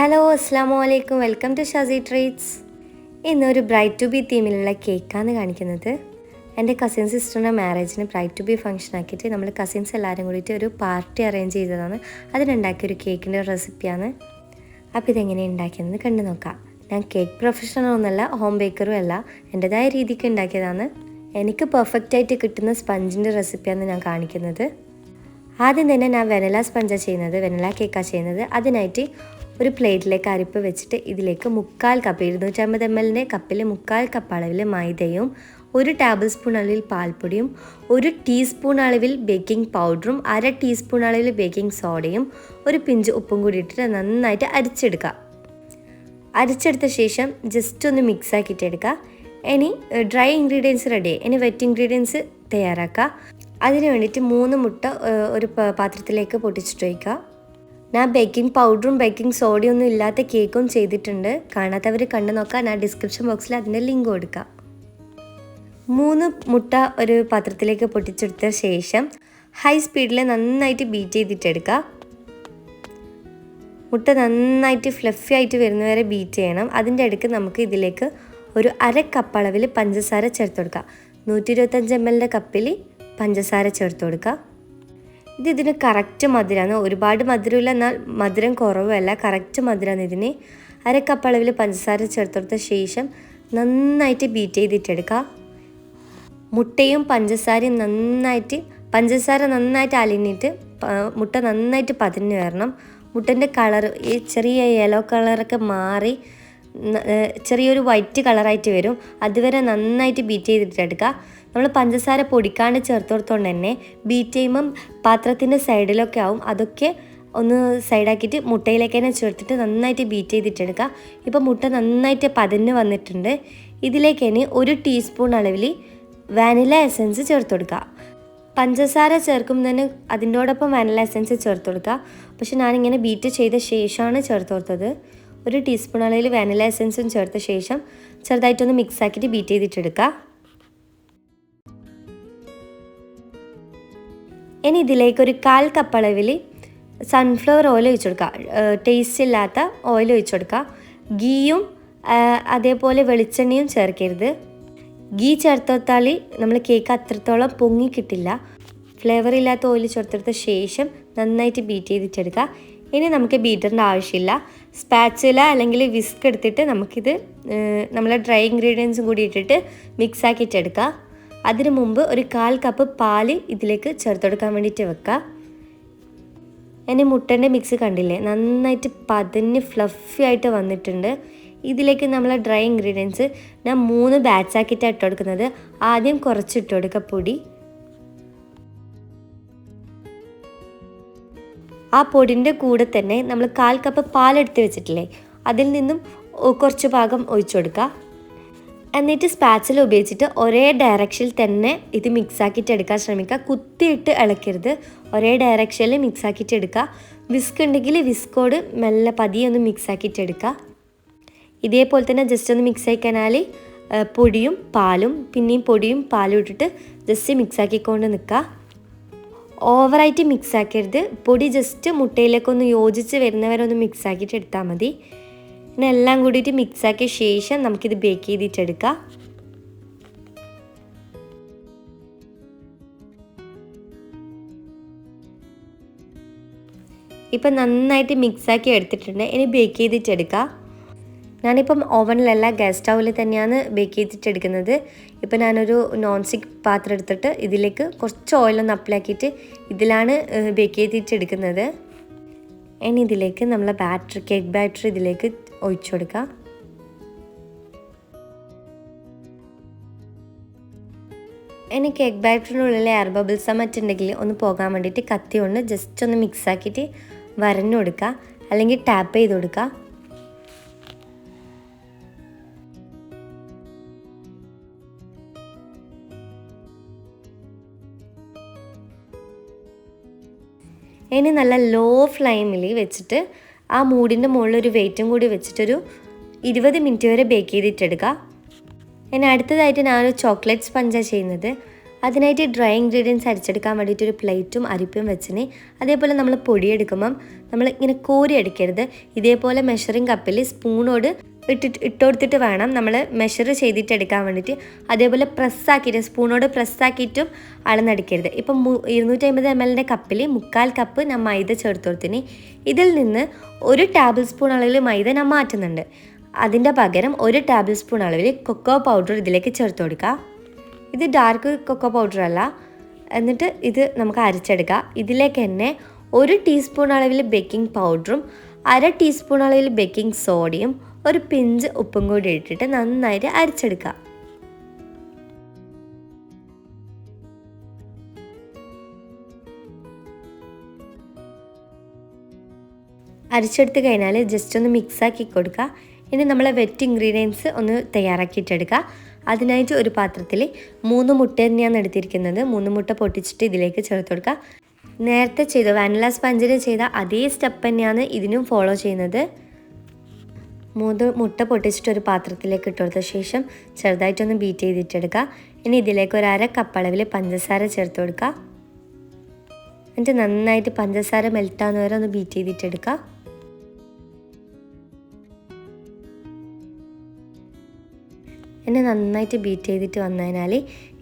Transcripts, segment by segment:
Hello അസ്സാം വലൈക്കും, welcome to Shazi treats. ഇന്നൊരു ബ്രൈറ്റ് ടു ബി തീമിലുള്ള കേക്കാണ് കാണിക്കുന്നത്. എൻ്റെ കസിൻ സിസ്റ്ററിൻ്റെ മാരേജിന് ബ്രൈറ്റ് ടു ബി ഫംഗ്ഷൻ ആക്കിയിട്ട് നമ്മൾ കസിൻസ് എല്ലാവരും കൂടിയിട്ട് ഒരു പാർട്ടി അറേഞ്ച് ചെയ്തതാണ്. അതിനുണ്ടാക്കിയൊരു കേക്കിൻ്റെ റെസിപ്പിയാണ്. അപ്പോൾ ഇതെങ്ങനെയാണ് ഉണ്ടാക്കിയതെന്ന് കണ്ടു നോക്കാം. ഞാൻ കേക്ക് പ്രൊഫഷണൽ ഒന്നുമല്ല, ഹോം ബേക്കറും അല്ല, എൻ്റെതായ രീതിക്ക് ഉണ്ടാക്കിയതാണ്. എനിക്ക് പെർഫെക്റ്റായിട്ട് കിട്ടുന്ന സ്പഞ്ചിൻ്റെ റെസിപ്പിയാണ് ഞാൻ കാണിക്കുന്നത്. ആദ്യം തന്നെ ഞാൻ വെനില സ്പഞ്ചാണ് ചെയ്യുന്നത്, വെനില കേക്കാണ് ചെയ്യുന്നത്. അതിനായിട്ട് ഒരു പ്ലേറ്റിലേക്ക് അരിപ്പ് വെച്ചിട്ട് ഇതിലേക്ക് 1/4 കപ്പ് 250 ml കപ്പിൽ 1/4 കപ്പ് അളവിൽ മൈദയും 1 ടേബിൾ സ്പൂൺ അളവിൽ പാൽപ്പൊടിയും 1 ടീസ്പൂൺ അളവിൽ ബേക്കിംഗ് പൗഡറും 1/2 ടീസ്പൂൺ അളവിൽ ബേക്കിംഗ് സോഡയും 1 പിഞ്ച് ഉപ്പും കൂടി ഇട്ടിട്ട് നന്നായിട്ട് അരിച്ചെടുക്കുക. അരിച്ചെടുത്ത ശേഷം ജസ്റ്റ് ഒന്ന് മിക്സ് ആക്കിയിട്ട് എടുക്കുക. ഇനി ഡ്രൈ ഇൻഗ്രീഡിയൻസ് റെഡി. ഇനി വെറ്റ് ഇൻഗ്രീഡിയൻസ് തയ്യാറാക്കുക. അതിന് വേണ്ടിയിട്ട് 3 മുട്ട ഒരു പാത്രത്തിലേക്ക് പൊട്ടിച്ചിട്ട് വയ്ക്കുക. ഞാൻ ബേക്കിംഗ് പൗഡറും ബേക്കിംഗ് സോഡയും ഒന്നും ഇല്ലാത്ത കേക്കും ചെയ്തിട്ടുണ്ട്. കാണാത്തവർ കണ്ടു നോക്കാം, ഞാൻ ഡിസ്ക്രിപ്ഷൻ ബോക്സിൽ അതിൻ്റെ ലിങ്ക് കൊടുക്കാം. 3 മുട്ട ഒരു പാത്രത്തിലേക്ക് പൊട്ടിച്ചെടുത്ത ശേഷം ഹൈ സ്പീഡിൽ നന്നായിട്ട് ബീറ്റ് ചെയ്തിട്ടെടുക്കുക. മുട്ട നന്നായിട്ട് ഫ്ലഫി ആയിട്ട് വരുന്നവരെ ബീറ്റ് ചെയ്യണം. അതിൻ്റെ ഇടയ്ക്ക് നമുക്ക് ഇതിലേക്ക് ഒരു 1/2 കപ്പ് അളവിൽ പഞ്ചസാര ചേർത്ത് കൊടുക്കുക. 125 ml കപ്പിൽ പഞ്ചസാര ചേർത്ത് കൊടുക്കുക. ഇതിന് കറക്റ്റ് മധുരമാണ്. ഒരുപാട് മധുരമില്ല, എന്നാൽ മധുരം കുറവല്ല, കറക്റ്റ് മധുരമാണ് ഇതിന്. 1/2 കപ്പ് അളവിൽ പഞ്ചസാര ചേർത്ത് കൊടുത്ത ശേഷം നന്നായിട്ട് ബീറ്റ് ചെയ്തിട്ടെടുക്കുക. മുട്ടയും പഞ്ചസാരയും പഞ്ചസാര നന്നായിട്ട് അലിഞ്ഞിട്ട് മുട്ട നന്നായിട്ട് പതിഞ്ഞ് വരണം. മുട്ടൻ്റെ കളർ ഈ ചെറിയ യെല്ലോ കളറൊക്കെ മാറി ചെറിയൊരു വൈറ്റ് കളറായിട്ട് വരും. അതുവരെ നന്നായിട്ട് ബീറ്റ് ചെയ്തിട്ടെടുക്കുക. നമ്മൾ പഞ്ചസാര പൊടിക്കാണ്ട് ചേർത്ത് കൊടുത്തോണ്ട് തന്നെ ബീറ്റ് ചെയ്യുമ്പം പാത്രത്തിൻ്റെ സൈഡിലൊക്കെ ആവും. അതൊക്കെ ഒന്ന് സൈഡാക്കിയിട്ട് മുട്ടയിലേക്ക് തന്നെ ചേർത്തിട്ട് നന്നായിട്ട് ബീറ്റ് ചെയ്തിട്ടെടുക്കുക. ഇപ്പോൾ മുട്ട നന്നായിട്ട് പതിഞ്ഞ് വന്നിട്ടുണ്ട്. ഇതിലേക്ക് ഇനി 1 ടീസ്പൂൺ അളവിൽ വാനില എസൻസ് ചേർത്ത് കൊടുക്കുക. പഞ്ചസാര ചേർക്കുമ്പോൾ തന്നെ അതിൻ്റോടൊപ്പം വാനില എസൻസ് ചേർത്ത് കൊടുക്കുക. പക്ഷെ ഞാനിങ്ങനെ ബീറ്റ് ചെയ്ത ശേഷമാണ് ചേർത്ത് കൊടുത്തത്. 1 ടീസ്പൂൺ അളവിൽ വാനില എസൻസും ചേർത്ത ശേഷം ചെറുതായിട്ടൊന്ന് മിക്സ് ആക്കിയിട്ട് ബീറ്റ് ചെയ്തിട്ടെടുക്കുക. ഇനി ഇതിലേക്ക് ഒരു 1/4 കപ്പ് അളവിൽ സൺഫ്ലവർ ഓയിൽ ഒഴിച്ചു കൊടുക്കുക. ടേസ്റ്റ് ഇല്ലാത്ത ഓയിൽ ഒഴിച്ചു കൊടുക്കുക. ഗീയും അതേപോലെ വെളിച്ചെണ്ണയും ചേർക്കരുത്. ഗീ ചേർത്തെടുത്താൽ നമ്മൾ കേക്ക് അത്രത്തോളം പൊങ്ങി കിട്ടില്ല. ഫ്ലേവർ ഇല്ലാത്ത ഓയിൽ ചേർത്തെടുത്ത ശേഷം നന്നായിട്ട് ബീറ്റ് ചെയ്തിട്ടെടുക്കുക. ഇനി നമുക്ക് ബീറ്ററിൻ്റെ ആവശ്യമില്ല. സ്പാച്ചുല അല്ലെങ്കിൽ വിസ്ക് എടുത്തിട്ട് നമുക്കിത് നമ്മളെ ഡ്രൈ ഇൻഗ്രീഡിയൻസും കൂടി ഇട്ടിട്ട് മിക്സ് ആക്കിയിട്ടെടുക്കുക. അതിന് മുമ്പ് ഒരു 1/4 കപ്പ് പാല് ഇതിലേക്ക് ചേർത്ത് കൊടുക്കാൻ വേണ്ടിയിട്ട് വെക്കുക. ഇനി മുട്ടൻ്റെ മിക്സ് കണ്ടില്ലേ, നന്നായിട്ട് പതിഞ്ഞ് ഫ്ലഫി ആയിട്ട് വന്നിട്ടുണ്ട്. ഇതിലേക്ക് നമ്മൾ ഡ്രൈ ഇൻഗ്രീഡിയൻസ് ഞാൻ 3 ബാച്ച് ആക്കിയിട്ടാണ് ഇട്ട് കൊടുക്കുന്നത്. ആദ്യം കുറച്ച് ഇട്ട് കൊടുക്കുക പൊടി. ആ പൊടിൻ്റെ കൂടെ തന്നെ നമ്മൾ 1/4 കപ്പ് പാലെടുത്ത് വെച്ചിട്ടില്ലേ, അതിൽ നിന്നും കുറച്ച് ഭാഗം ഒഴിച്ചു കൊടുക്കുക. എന്നിട്ട് സ്പാച്ചില ഉപയോഗിച്ചിട്ട് ഒരേ ഡയറക്ഷനിൽ തന്നെ ഇത് മിക്സ് ആക്കിയിട്ട് എടുക്കാൻ ശ്രമിക്കുക. കുത്തിയിട്ട് ഇളക്കരുത്, ഒരേ ഡയറക്ഷനിൽ മിക്സ് ആക്കിയിട്ട് എടുക്കുക. വിസ്ക് ഉണ്ടെങ്കിൽ വിസ്കോട് മെല്ലെ പതിയെ ഒന്ന് മിക്സ് ആക്കിയിട്ട് എടുക്കുക. ഇതേപോലെ തന്നെ ജസ്റ്റ് ഒന്ന് മിക്സ് ആക്കിക്കഴിഞ്ഞാൽ പൊടിയും പാലും പിന്നെയും പൊടിയും പാലും ഇട്ടിട്ട് ജസ്റ്റ് മിക്സ് ആക്കിക്കൊണ്ട് നിൽക്കുക. ഓവറായിട്ട് മിക്സ് ആക്കരുത്. പൊടി ജസ്റ്റ് മുട്ടയിലേക്കൊന്ന് യോജിച്ച് വരുന്നവരെ ഒന്ന് മിക്സ് ആക്കിയിട്ട് എടുത്താൽ മതി. പിന്നെ എല്ലാം കൂടിയിട്ട് മിക്സ് ആക്കിയ ശേഷം നമുക്കിത് ബേക്ക് ചെയ്തിട്ടെടുക്കാം. ഇപ്പം നന്നായിട്ട് മിക്സാക്കി എടുത്തിട്ടുണ്ട്. ഇനി ബേക്ക് ചെയ്തിട്ടെടുക്കാം. ഞാനിപ്പം ഓവനിലല്ല, ഗ്യാസ് സ്റ്റൗവിൽ തന്നെയാണ് ബേക്ക് ചെയ്തിട്ടെടുക്കുന്നത്. ഇപ്പം ഞാനൊരു നോൺ സ്റ്റിക്ക് പാത്രം എടുത്തിട്ട് ഇതിലേക്ക് കുറച്ച് ഓയിലൊന്ന് അപ്ലൈ ഇതിലാണ് ബേക്ക് ചെയ്തിട്ടെടുക്കുന്നത്. ഇനി ഇതിലേക്ക് നമ്മളെ കേക്ക് ബാറ്റർ ഇതിലേക്ക് ഒഴിച്ചു കൊടുക്കാം. ഇനി കേക്ക് ബാറ്ററിനുള്ളിൽ എയർ ബബിൾസ് മറ്റുണ്ടെങ്കിൽ ഒന്ന് പോകാൻ വേണ്ടിയിട്ട് കത്തി കൊണ്ട് ജസ്റ്റ് ഒന്ന് മിക്സ് ആക്കിയിട്ട് വരഞ്ഞു കൊടുക്കുക, അല്ലെങ്കിൽ ടാപ്പ് ചെയ്ത് കൊടുക്കുക. ഇനി നല്ല ലോ ഫ്ലെയിമിൽ വെച്ചിട്ട് ആ മൂടിൻ്റെ മുകളിൽ ഒരു വെയിറ്റും കൂടി വെച്ചിട്ടൊരു 20 മിനിറ്റ് വരെ ബേക്ക് ചെയ്തിട്ടെടുക്കുക. ഇനി അടുത്തതായിട്ട് ഞാനൊരു ചോക്ലേറ്റ് സ്പഞ്ചാണ് ചെയ്യുന്നത്. അതിനായിട്ട് ഡ്രൈ ഇൻഗ്രീഡിയൻസ് അരിച്ചെടുക്കാൻ വേണ്ടിയിട്ട് ഒരു പ്ലേറ്റും അരിപ്പയും വെച്ചിന്. അതേപോലെ നമ്മൾ പൊടിയെടുക്കുമ്പം നമ്മൾ ഇങ്ങനെ കോരി എടുക്കരുത്. ഇതേപോലെ മെഷറിംഗ് കപ്പിൽ സ്പൂണോട് ഇട്ടുകൊടുത്തിട്ട് വേണം നമ്മൾ മെഷർ ചെയ്തിട്ട് എടുക്കാൻ വേണ്ടിയിട്ട്. അതേപോലെ പ്രസ്സാക്കിയിട്ട് സ്പൂണോട് പ്രസ്സാക്കിയിട്ടും അളന്നെടുക്കരുത്. ഇപ്പം 250 ml കപ്പിൽ 1/4 കപ്പ് ഞാൻ മൈദ ചേർത്ത് കൊടുത്തിന്. ഇതിൽ നിന്ന് 1 ടേബിൾ സ്പൂൺ അളവിൽ മൈദ ഞാൻ മാറ്റുന്നുണ്ട്. അതിൻ്റെ പകരം 1 ടേബിൾ സ്പൂൺ അളവിൽ കൊക്കോ പൗഡർ ഇതിലേക്ക് ചേർത്ത് കൊടുക്കുക. ഇത് ഡാർക്ക് കൊക്കോ പൗഡർ അല്ല. എന്നിട്ട് ഇത് നമുക്ക് അരച്ചെടുക്കാം. ഇതിലേക്ക് തന്നെ 1 ടീസ്പൂൺ അളവിൽ ബേക്കിംഗ് പൗഡറും 1/2 ടീസ്പൂൺ അളവിൽ ബേക്കിംഗ് സോഡയും ഒരു പിഞ്ച് ഉപ്പും കൂടി ഇട്ടിട്ട് നന്നായിട്ട് അരച്ചെടുക്കുക. അരച്ചെടുത്ത് കഴിഞ്ഞാൽ ജസ്റ്റ് ഒന്ന് മിക്സാക്കി കൊടുക്കുക. ഇനി നമ്മൾ വെറ്റ് ഇൻഗ്രീഡിയൻസ് ഒന്ന് തയ്യാറാക്കിയിട്ടെടുക്കുക. അതിനായിട്ട് ഒരു പാത്രത്തിൽ 3 മുട്ട തന്നെയാണ് എടുത്തിരിക്കുന്നത്. 3 മുട്ട പൊട്ടിച്ചിട്ട് ഇതിലേക്ക് ചേർത്ത് കൊടുക്കുക. നേരത്തെ ചെയ്ത വാനില സ്പഞ്ചിന് ചെയ്ത അതേ സ്റ്റെപ്പ് തന്നെയാണ് ഇതിനും ഫോളോ ചെയ്യുന്നത്. 3 മുട്ട പൊട്ടിച്ചിട്ട് ഒരു പാത്രത്തിലേക്ക് ഇട്ട് കൊടുത്ത ശേഷം ചെറുതായിട്ടൊന്ന് ബീറ്റ് ചെയ്തിട്ടെടുക്കുക. ഇനി ഇതിലേക്ക് 1/2 കപ്പ് അളവിൽ പഞ്ചസാര ചേർത്ത് കൊടുക്കുക. എന്നിട്ട് നന്നായിട്ട് പഞ്ചസാര മെൽറ്റാകുന്ന വരെ ഒന്ന് ബീറ്റ് ചെയ്തിട്ടെടുക്കുക. എന്നെ നന്നായിട്ട് ബീറ്റ് ചെയ്തിട്ട് വന്നതിനാൽ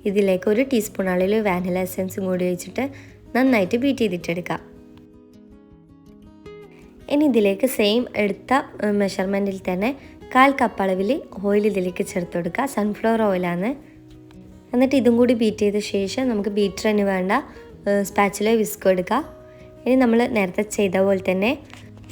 ഇതിലേക്ക് 1 ടീസ്പൂൺ അളവിൽ വാനില എസൻസും കൂടി ഒഴിച്ചിട്ട് നന്നായിട്ട് ബീറ്റ് ചെയ്തിട്ടെടുക്കുക. ഇനി ഇതിലേക്ക് സെയിം എടുത്ത മെഷർമെൻറ്റിൽ തന്നെ 1/4 കപ്പ് അളവിൽ ഓയിൽ ഇതിലേക്ക് ചേർത്ത് കൊടുക്കുക. സൺഫ്ലവർ ഓയിലാണ്. എന്നിട്ട് ഇതും കൂടി ബീറ്റ് ചെയ്ത ശേഷം നമുക്ക് ബീറ്ററിന് വേണ്ട സ്പാച്ചുല വിസ്കോ എടുക്കുക. ഇനി നമ്മൾ നേരത്തെ ചെയ്ത പോലെ തന്നെ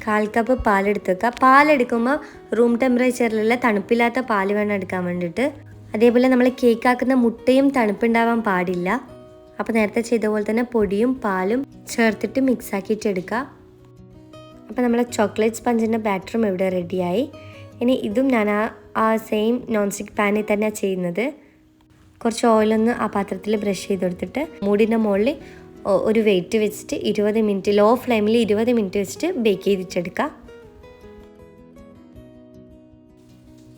1/4 കപ്പ് പാലെടുത്ത് വെക്കുക. പാലെടുക്കുമ്പോൾ റൂം ടെമ്പറേച്ചറിലുള്ള തണുപ്പില്ലാത്ത പാൽ വേണം എടുക്കാൻ വേണ്ടിയിട്ട്. അതേപോലെ നമ്മൾ കേക്ക് ആക്കുന്ന മുട്ടയും തണുപ്പുണ്ടാവാൻ പാടില്ല. അപ്പോൾ നേരത്തെ ചെയ്ത പോലെ തന്നെ പൊടിയും പാലും ചേർത്തിട്ട് മിക്സ് ആക്കിയിട്ട് എടുക്കുക. അപ്പോൾ നമ്മളെ ചോക്ലേറ്റ് സ്പഞ്ചിൻ്റെ ബാറ്ററും ഇവിടെ റെഡിയായി. ഇനി ഇതും ഞാൻ ആ സെയിം നോൺ സ്റ്റിക്ക് പാനിൽ തന്നെയാണ് ചെയ്യുന്നത്. കുറച്ച് ഓയിലൊന്ന് ആ പാത്രത്തിൽ ബ്രഷ് ചെയ്ത് കൊടുത്തിട്ട് മൂടിൻ്റെ മുകളിൽ ഒരു വെയിറ്റ് വെച്ചിട്ട് 20 മിനിറ്റ് ലോ ഫ്ലെയിമിൽ 20 മിനിറ്റ് വെച്ചിട്ട് ബേക്ക് ചെയ്തിട്ടെടുക്കുക.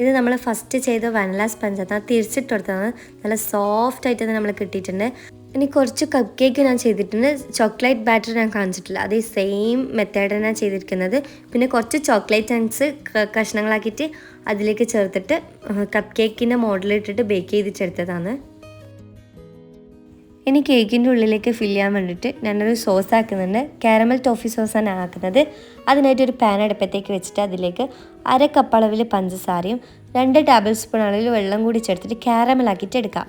ഇത് നമ്മൾ ഫസ്റ്റ് ചെയ്ത വാനില സ്പഞ്ചാണ്. തിരിച്ചിട്ട് കൊടുത്തതാണ്. നല്ല സോഫ്റ്റായിട്ട് തന്നെ നമ്മൾ കിട്ടിയിട്ടുണ്ട്. ഇനി കുറച്ച് കപ്പ് കേക്ക് ഞാൻ ചെയ്തിട്ടുണ്ട്. ചോക്ലേറ്റ് ബാറ്റർ ഞാൻ കാണിച്ചിട്ടില്ല. അത് ഈ സെയിം മെത്തേഡ് ഞാൻ ചെയ്തിരിക്കുന്നത്. പിന്നെ കുറച്ച് ചോക്ലേറ്റ് ചങ്ക്സ് കഷ്ണങ്ങളാക്കിയിട്ട് അതിലേക്ക് ചേർത്തിട്ട് കപ്പ് കേക്കിൻ്റെ മോഡലിട്ടിട്ട് ബേക്ക് ചെയ്തിട്ടെടുത്തതാണ്. ഇനി കേക്കിൻ്റെ ഉള്ളിലേക്ക് ഫില്ല് ചെയ്യാൻ വേണ്ടിയിട്ട് ഞാനൊരു സോസ് ആക്കുന്നുണ്ട്. കാരമൽ ടോഫി സോസാണ് ആക്കുന്നത്. അതിനായിട്ട് ഒരു പാൻ അടുപ്പത്തേക്ക് വെച്ചിട്ട് അതിലേക്ക് 1/2 കപ്പ് അളവിൽ പഞ്ചസാരയും 2 ടേബിൾ സ്പൂൺ അളവിൽ വെള്ളം കൂടി ചേർത്തിട്ട് കാരമലാക്കിയിട്ട് എടുക്കുക.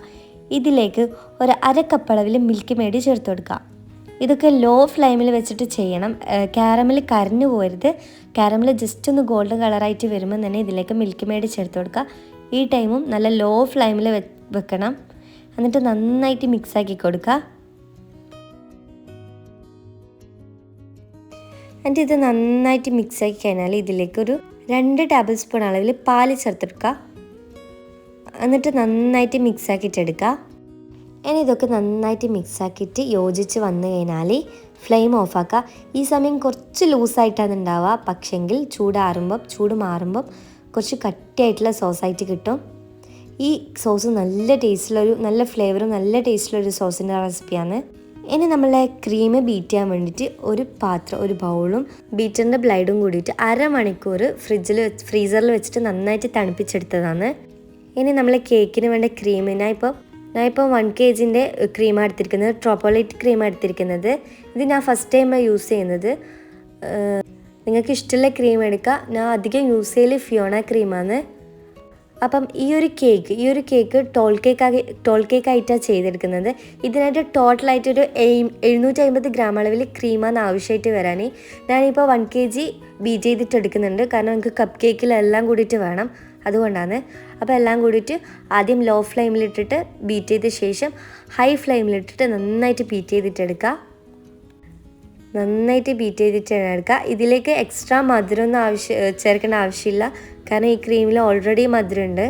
ഇതിലേക്ക് 1/2 കപ്പ് അളവിൽ മിൽക്ക് മെയ്ഡ് ചേർത്ത് കൊടുക്കുക. ഇതൊക്കെ ലോ ഫ്ലെയിമിൽ വെച്ചിട്ട് ചെയ്യണം. കാരമൽ കരിഞ്ഞു പോകരുത്. കാരമൽ ജസ്റ്റ് ഒന്ന് ഗോൾഡൻ കളറായിട്ട് വരുമ്പോൾ തന്നെ ഇതിലേക്ക് മിൽക്ക് മെയ്ഡ് ചേർത്ത് കൊടുക്കുക. ഈ ടൈമും നല്ല ലോ ഫ്ലെയിമിൽ വെക്കണം. എന്നിട്ട് നന്നായിട്ട് മിക്സാക്കി കൊടുക്കുക. എന്നിട്ട് ഇത് നന്നായിട്ട് മിക്സാക്കി കഴിഞ്ഞാൽ ഇതിലേക്കൊരു 2 ടേബിൾ സ്പൂൺ അളവിൽ പാൽ ചേർത്തെടുക്കുക. എന്നിട്ട് നന്നായിട്ട് മിക്സാക്കിയിട്ടെടുക്കുക. ഇനി ഇതൊക്കെ നന്നായിട്ട് മിക്സാക്കിയിട്ട് യോജിച്ച് വന്നു കഴിഞ്ഞാൽ ഫ്ലെയിം ഓഫാക്കുക. ഈ സമയം കുറച്ച് ലൂസായിട്ടാണ് ഉണ്ടാവുക. പക്ഷെങ്കിൽ ചൂട് മാറുമ്പം കുറച്ച് കട്ടിയായിട്ടുള്ള സോസായിട്ട് കിട്ടും. ഈ സോസ് നല്ല ടേസ്റ്റിലൊരു നല്ല ഫ്ലേവറും നല്ല ടേസ്റ്റിലൊരു സോസിൻ്റെ റെസിപ്പിയാണ്. ഇനി നമ്മളെ ക്രീം ബീറ്റ് ചെയ്യാൻ വേണ്ടിയിട്ട് ഒരു ബൗളും ബീറ്ററിൻ്റെ ബ്ലൈഡും കൂടിയിട്ട് 1/2 മണിക്കൂർ ഫ്രീസറിൽ വെച്ചിട്ട് നന്നായിട്ട് തണുപ്പിച്ചെടുത്തതാണ്. ഇനി നമ്മൾ കേക്കിന് വേണ്ട ക്രീം ഞാൻ ഇപ്പോൾ 1 kgൻ്റെ ക്രീമാണ് എടുത്തിരിക്കുന്നത്. ട്രോപ്പോലൈറ്റ് ക്രീമാണ് എടുത്തിരിക്കുന്നത്. ഇത് ഞാൻ ഫസ്റ്റ് ടൈം യൂസ് ചെയ്യുന്നത്. നിങ്ങൾക്ക് ഇഷ്ടമുള്ള ക്രീം എടുക്കുക. ഞാൻ അധികം യൂസ് ചെയ്യൽ ഫിയോണ ക്രീമാണ്. അപ്പം ഈ ഒരു കേക്ക് ടോൾ കേക്കായിട്ടാണ് ചെയ്തെടുക്കുന്നത്. ഇതിനായിട്ട് ടോട്ടലായിട്ടൊരു 750 ഗ്രാം അളവിൽ ക്രീമാണ് ആവശ്യമായിട്ട് വരാൻ. ഞാനിപ്പോൾ 1 kg ബീറ്റ് ചെയ്തിട്ട് എടുക്കുന്നുണ്ട്. കാരണം നമുക്ക് കപ്പ് കേക്കിലെല്ലാം കൂടിയിട്ട് വേണം. അതുകൊണ്ടാണ്. അപ്പോൾ എല്ലാം കൂടിയിട്ട് ആദ്യം ലോ ഫ്ലെയിമിലിട്ടിട്ട് ബീറ്റ് ചെയ്ത ശേഷം ഹൈ ഫ്ലെയിമിലിട്ടിട്ട് നന്നായിട്ട് ബീറ്റ് ചെയ്തിട്ടെടുക്കുക. ഇതിലേക്ക് എക്സ്ട്രാ മധുരമൊന്നും ചേർക്കേണ്ട ആവശ്യമില്ല. കാരണം ഈ ക്രീമിൽ ഓൾറെഡി മധുരമുണ്ട്.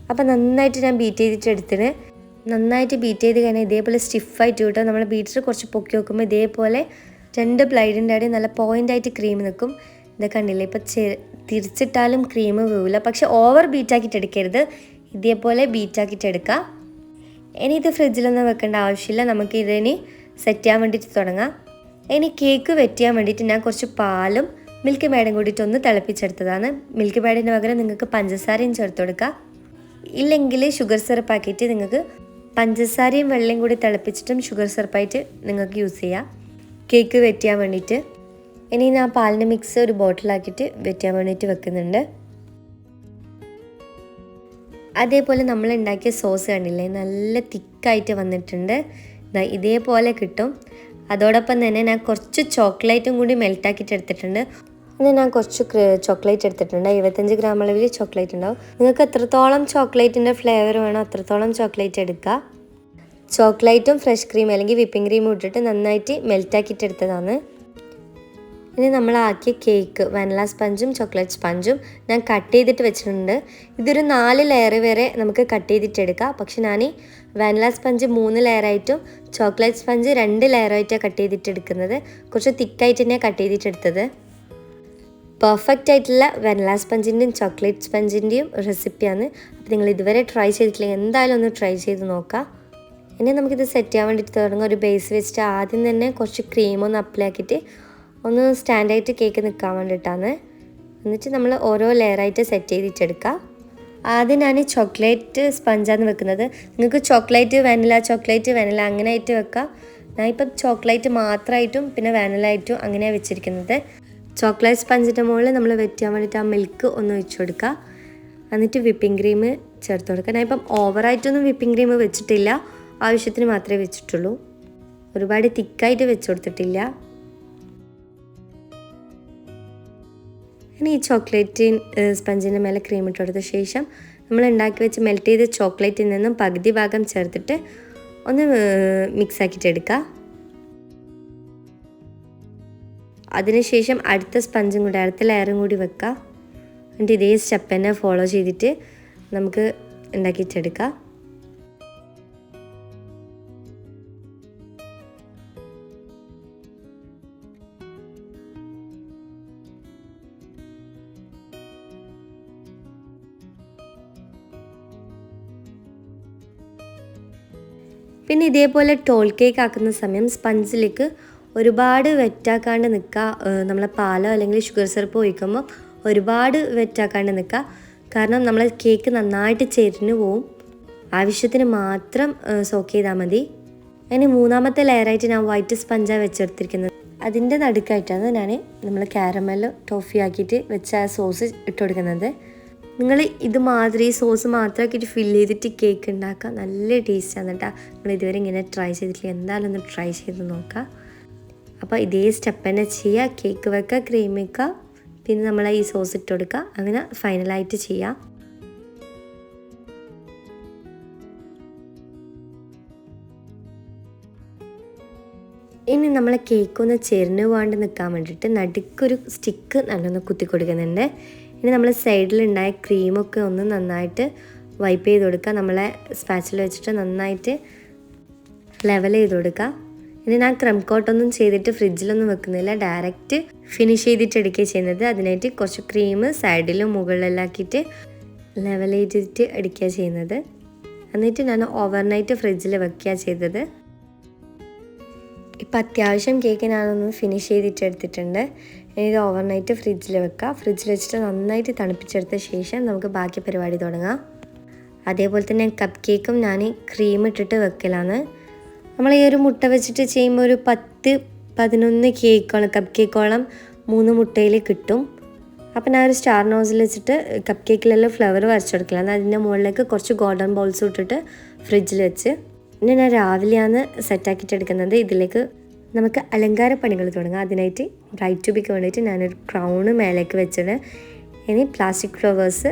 അപ്പോൾ നന്നായിട്ട് ഞാൻ ബീറ്റ് ചെയ്തിട്ടെടുത്തിന്. നന്നായിട്ട് ബീറ്റ് ചെയ്ത് കഴിഞ്ഞാൽ ഇതേപോലെ സ്റ്റിഫായിട്ട് കിട്ടും. നമ്മൾ ബീറ്റർ കുറച്ച് പൊക്കി വെക്കുമ്പോൾ ഇതേപോലെ 2 ബ്ലൈഡിൻ്റെ അടി നല്ല പോയിൻ്റായിട്ട് ക്രീം നിൽക്കും. ഇതൊക്കെ കണ്ടില്ലേ? ഇപ്പോൾ തിരിച്ചിട്ടാലും ക്രീം വീഴില്ല. പക്ഷെ ഓവർ ബീറ്റാക്കിയിട്ട് എടുക്കരുത്. ഇതേപോലെ ബീറ്റാക്കിയിട്ട് എടുക്കുക. ഇനി ഇത് ഫ്രിഡ്ജിലൊന്നും വെക്കേണ്ട ആവശ്യമില്ല, നമുക്ക് ഇതിന് സെറ്റ് ചെയ്യാൻ വേണ്ടിയിട്ട് തുടങ്ങാം. ഇനി കേക്ക് വെറ്റ് ചെയ്യാൻ വേണ്ടിയിട്ട് ഞാൻ കുറച്ച് പാലും മിൽക്ക് മേഡും കൂടിയിട്ട് ഒന്ന് തിളപ്പിച്ചെടുത്തതാണ്. മിൽക്ക് മേഡിന് പകരം നിങ്ങൾക്ക് പഞ്ചസാരയും ചേർത്ത് കൊടുക്കാം, ഇല്ലെങ്കിൽ ഷുഗർ സിറപ്പാക്കിയിട്ട് നിങ്ങൾക്ക് പഞ്ചസാരയും വെള്ളയും കൂടി തിളപ്പിച്ചിട്ടും ഷുഗർ സിറപ്പായിട്ട് നിങ്ങൾക്ക് യൂസ് ചെയ്യാം കേക്ക് വെറ്റ് ചെയ്യാൻ വേണ്ടിയിട്ട്. ഇനി ഞാൻ പാലിൻ്റെ മിക്സ് ഒരു ബോട്ടിലാക്കിയിട്ട് വെറ്റ് ചെയ്യാൻ വേണ്ടിയിട്ട് വെക്കുന്നുണ്ട്. അതേപോലെ നമ്മൾ ഉണ്ടാക്കിയ സോസ് കണ്ടില്ലേ, നല്ല തിക്കായിട്ട് വന്നിട്ടുണ്ട്. ഇതേപോലെ കിട്ടും. അതോടൊപ്പം തന്നെ ഞാൻ കുറച്ച് ചോക്ലേറ്റും കൂടി മെൽറ്റാക്കിയിട്ട് എടുത്തിട്ടുണ്ട്. ഇന്ന് ഞാൻ കുറച്ച് ചോക്ലേറ്റ് എടുത്തിട്ടുണ്ട്. 25 ഗ്രാം അളവിൽ ചോക്ലേറ്റ് ഉണ്ടാവും. നിങ്ങൾക്ക് എത്രത്തോളം ചോക്ലേറ്റിൻ്റെ ഫ്ലേവർ വേണോ അത്രത്തോളം ചോക്ലേറ്റ് എടുക്കുക. ചോക്ലേറ്റും ഫ്രഷ് ക്രീം അല്ലെങ്കിൽ വിപ്പിംഗ് ക്രീമും ഇട്ടിട്ട് നന്നായിട്ട് മെൽറ്റാക്കിയിട്ട് എടുത്തതാണ്. ഇനി നമ്മളാക്കിയ കേക്ക് വാനില സ്പഞ്ചും ചോക്ലേറ്റ് സ്പഞ്ചും ഞാൻ കട്ട് ചെയ്തിട്ട് വെച്ചിട്ടുണ്ട്. ഇതൊരു 4 ലെയർ വരെ നമുക്ക് കട്ട് ചെയ്തിട്ടെടുക്കാം. പക്ഷെ ഞാൻ വാനില സ്പഞ്ച് 3 ലെയറായിട്ടും ചോക്ലേറ്റ് സ്പഞ്ച് 2 ലെയറായിട്ടാണ് കട്ട് ചെയ്തിട്ടെടുക്കുന്നത്. കുറച്ച് തിക്കായിട്ട് തന്നെയാണ് കട്ട് ചെയ്തിട്ടെടുത്തത്. പെർഫെക്റ്റ് ആയിട്ടുള്ള വാനില സ്പഞ്ചിൻ്റെയും ചോക്ലേറ്റ് സ്പഞ്ചിൻ്റെയും റെസിപ്പിയാണ്. അപ്പോൾ നിങ്ങൾ ഇതുവരെ ട്രൈ ചെയ്തിട്ടില്ലെങ്കിൽ എന്തായാലും ഒന്ന് ട്രൈ ചെയ്ത് നോക്കാം. ഇനി നമുക്കിത് സെറ്റ് ചെയ്യാൻ വേണ്ടിയിട്ട് തുടങ്ങും. ഒരു ബേസ് വെച്ചിട്ട് ആദ്യം തന്നെ കുറച്ച് ക്രീമൊന്ന് അപ്ലൈ ആക്കിയിട്ട് ഒന്ന് സ്റ്റാൻഡായിട്ട് കേക്ക് നിൽക്കാൻ വേണ്ടിയിട്ടാണ്. എന്നിട്ട് നമ്മൾ ഓരോ ലെയറായിട്ട് സെറ്റ് ചെയ്തിട്ടെടുക്കുക. ആദ്യം ഞാൻ ചോക്ലേറ്റ് സ്പഞ്ചാണ് വെക്കുന്നത്. നിങ്ങൾക്ക് ചോക്ലേറ്റ് വാനില അങ്ങനെ ആയിട്ട് വെക്കാം. ഞാനിപ്പം ചോക്ലേറ്റ് മാത്രമായിട്ടും പിന്നെ വാനില ആയിട്ടും അങ്ങനെയാണ് വെച്ചിരിക്കുന്നത്. ചോക്ലേറ്റ് സ്പഞ്ചിൻ്റെ മുകളിൽ നമ്മൾ വെറ്റ് ചെയ്യാൻ വേണ്ടിയിട്ട് ആ മിൽക്ക് ഒന്ന് ഒഴിച്ചു കൊടുക്കുക. എന്നിട്ട് വിപ്പിംഗ് ക്രീം ചേർത്ത് കൊടുക്കുക. ഞാനിപ്പം ഓവറായിട്ടൊന്നും വിപ്പിംഗ് ക്രീം വെച്ചിട്ടില്ല, ആവശ്യത്തിന് മാത്രമേ വെച്ചിട്ടുള്ളൂ. ഒരുപാട് തിക്കായിട്ട് വെച്ച് കൊടുത്തിട്ടില്ല. ഇനി ഈ ചോക്ലേറ്റ് സ്പഞ്ചിൻ്റെ മേലെ ക്രീം ഇട്ട് കൊടുത്ത ശേഷം നമ്മൾ ഉണ്ടാക്കി വെച്ച് മെൽറ്റ് ചെയ്ത ചോക്ലേറ്റിൽ നിന്നും പകുതി ഭാഗം ചേർത്തിട്ട് ഒന്ന് മിക്സ് ആക്കിയിട്ട് എടുക്കുക. അതിനുശേഷം അടുത്ത സ്പഞ്ചും കൂടി അടുത്ത ലെയറും കൂടി വെക്കുക. എന്നിട്ട് ഇതേ സ്റ്റെപ്പ് തന്നെ ഫോളോ ചെയ്തിട്ട് നമുക്ക് ഉണ്ടാക്കിയിട്ടെടുക്കാം. പിന്നെ ഇതേപോലെ ടോൾ കേക്ക് ആക്കുന്ന സമയം സ്പഞ്ചിലേക്ക് ഒരുപാട് വെറ്റാക്കാണ്ട് നിൽക്കുക. നമ്മളെ പാലോ അല്ലെങ്കിൽ ഷുഗർ സിറപ്പ് ഒഴിക്കുമ്പോൾ ഒരുപാട് വെറ്റാക്കാണ്ട് നിൽക്കുക. കാരണം നമ്മൾ കേക്ക് നന്നായിട്ട് ചെരിഞ്ഞു പോവും. ആവശ്യത്തിന് മാത്രം സോക്ക് ചെയ്താൽ മതി. അതിന് 3ാമത്തെ ലെയറായിട്ട് ഞാൻ വൈറ്റ് സ്പഞ്ചാണ് വെച്ചെടുത്തിരിക്കുന്നത്. അതിൻ്റെ നടുക്കായിട്ടാണ് ഞാൻ നമ്മൾ കാരമൽ ടോഫി ആക്കിയിട്ട് വെച്ച സോസ് ഇട്ട് കൊടുക്കുന്നത്. നിങ്ങൾ ഇത് മാതിരി സോസ് മാത്രമാക്കിയിട്ട് ഫില്ല് ചെയ്തിട്ട് കേക്ക് ഉണ്ടാക്കുക. നല്ല ടേസ്റ്റാണ് കേട്ടോ. നിങ്ങൾ ഇതുവരെ ഇങ്ങനെ ട്രൈ ചെയ്തിട്ടില്ല, എന്തായാലും ഒന്ന് ട്രൈ ചെയ്ത് നോക്കുക. അപ്പോൾ ഇതേ സ്റ്റെപ്പ് തന്നെ ചെയ്യുക. കേക്ക് വെക്കുക, ക്രീം വെക്കുക, പിന്നെ നമ്മൾ ഈ സോസ് ഇട്ട് കൊടുക്കുക. അങ്ങനെ ഫൈനലായിട്ട് ചെയ്യാം. ഇനി നമ്മൾ കേക്കൊന്ന് ചെരിഞ്ഞു പോകാണ്ട് നിൽക്കാൻ വേണ്ടിയിട്ട് നടുക്കൊരു സ്റ്റിക്ക് നല്ലൊന്ന് കുത്തി കൊടുക്കുന്നുണ്ട്. ഇനി നമ്മൾ സൈഡിലുണ്ടായ ക്രീമൊക്കെ ഒന്ന് നന്നായിട്ട് വൈപ്പ് ചെയ്ത് കൊടുക്കുക. നമ്മളെ സ്പാച്ചിൽ വെച്ചിട്ട് നന്നായിട്ട് ലെവൽ ചെയ്ത് കൊടുക്കുക. ഇനി ഞാൻ ക്രം കോട്ടൊന്നും ചെയ്തിട്ട് ഫ്രിഡ്ജിലൊന്നും വെക്കുന്നില്ല, ഡയറക്റ്റ് ഫിനിഷ് ചെയ്തിട്ട് എടുക്കുക ചെയ്യുന്നത്. അതിനായിട്ട് കുറച്ച് ക്രീം സൈഡിലും മുകളിലെല്ലാം ആക്കിയിട്ട് ലെവൽ ചെയ്തിട്ട് എടുക്കുക ചെയ്യുന്നത്. എന്നിട്ട് ഞാൻ ഓവർനൈറ്റ് ഫ്രിഡ്ജിൽ വെക്കുക ചെയ്തത്. ഇപ്പം അത്യാവശ്യം കേക്ക് ഞാനൊന്ന് ഫിനിഷ് ചെയ്തിട്ട് എടുത്തിട്ടുണ്ട്. ഇനി ഇത് ഓവർനൈറ്റ് ഫ്രിഡ്ജിൽ വെക്കുക. ഫ്രിഡ്ജിൽ വെച്ചിട്ട് നന്നായിട്ട് തണുപ്പിച്ചെടുത്ത ശേഷം നമുക്ക് ബാക്കി പരിപാടി തുടങ്ങാം. അതേപോലെ തന്നെ കപ്പ് കേക്കും ഞാൻ ക്രീം ഇട്ടിട്ട് വെക്കലാണ്. നമ്മൾ ഈ ഒരു മുട്ട വെച്ചിട്ട് ചെയ്യുമ്പോൾ ഒരു 10-11 കേക്കോളം കപ്പ് കേക്കോളം 3 മുട്ടയിൽ കിട്ടും. അപ്പോൾ ഞാൻ ഒരു സ്റ്റാർ നോസിൽ വെച്ചിട്ട് കപ്പ് കേക്കിലെല്ലാം ഫ്ലവർ വരച്ചെടുക്കലാണ്. അതിൻ്റെ മുകളിലേക്ക് കുറച്ച് ഗോൾഡൻ ബോൾസ് ഇട്ടിട്ട് ഫ്രിഡ്ജിൽ വെച്ച് പിന്നെ ഞാൻ രാവിലെയാണ് സെറ്റാക്കിയിട്ട് എടുക്കുന്നത്. ഇതിലേക്ക് നമുക്ക് അലങ്കാര പണികൾ തുടങ്ങാം. അതിനായിട്ട് ബ്രൈറ്റ് ടു ബിക്ക് വേണ്ടിയിട്ട് ഞാനൊരു ക്രൗണ് മേലേക്ക് വെച്ചിട്ട് ഇനി പ്ലാസ്റ്റിക് ഫ്ലവേഴ്സ്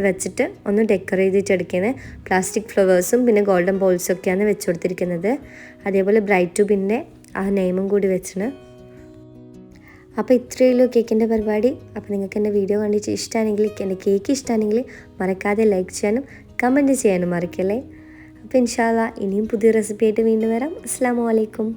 വെച്ചിട്ട് ഒന്ന് ഡെക്കറേറ്റ് ചെയ്തിട്ട് എടുക്കുന്നത്. പ്ലാസ്റ്റിക് ഫ്ലവേഴ്സും പിന്നെ ഗോൾഡൻ ബോൾസും ഒക്കെയാണ് വെച്ച് കൊടുത്തിരിക്കുന്നത്. അതേപോലെ ബ്രൈറ്റ് ട്യൂബിൻ്റെ ആ നെയിമും കൂടി വെച്ചിട്ട്. അപ്പോൾ ഇത്രയേ ഉള്ളൂ കേക്കിൻ്റെ പരിപാടി. അപ്പോൾ നിങ്ങൾക്ക് എൻ്റെ വീഡിയോ കണ്ടിട്ട് ഇഷ്ടമാണെങ്കിൽ, എൻ്റെ കേക്ക് ഇഷ്ടമാണെങ്കിൽ മറക്കാതെ ലൈക്ക് ചെയ്യാനും കമൻറ്റ് ചെയ്യാനും മറക്കല്ലേ. അപ്പോൾ ഇൻഷാ അല്ലാഹ് ഇനിയും പുതിയ റെസിപ്പി ആയിട്ട് വീണ്ടും വരാം. അസ്സലാമു അലൈക്കും.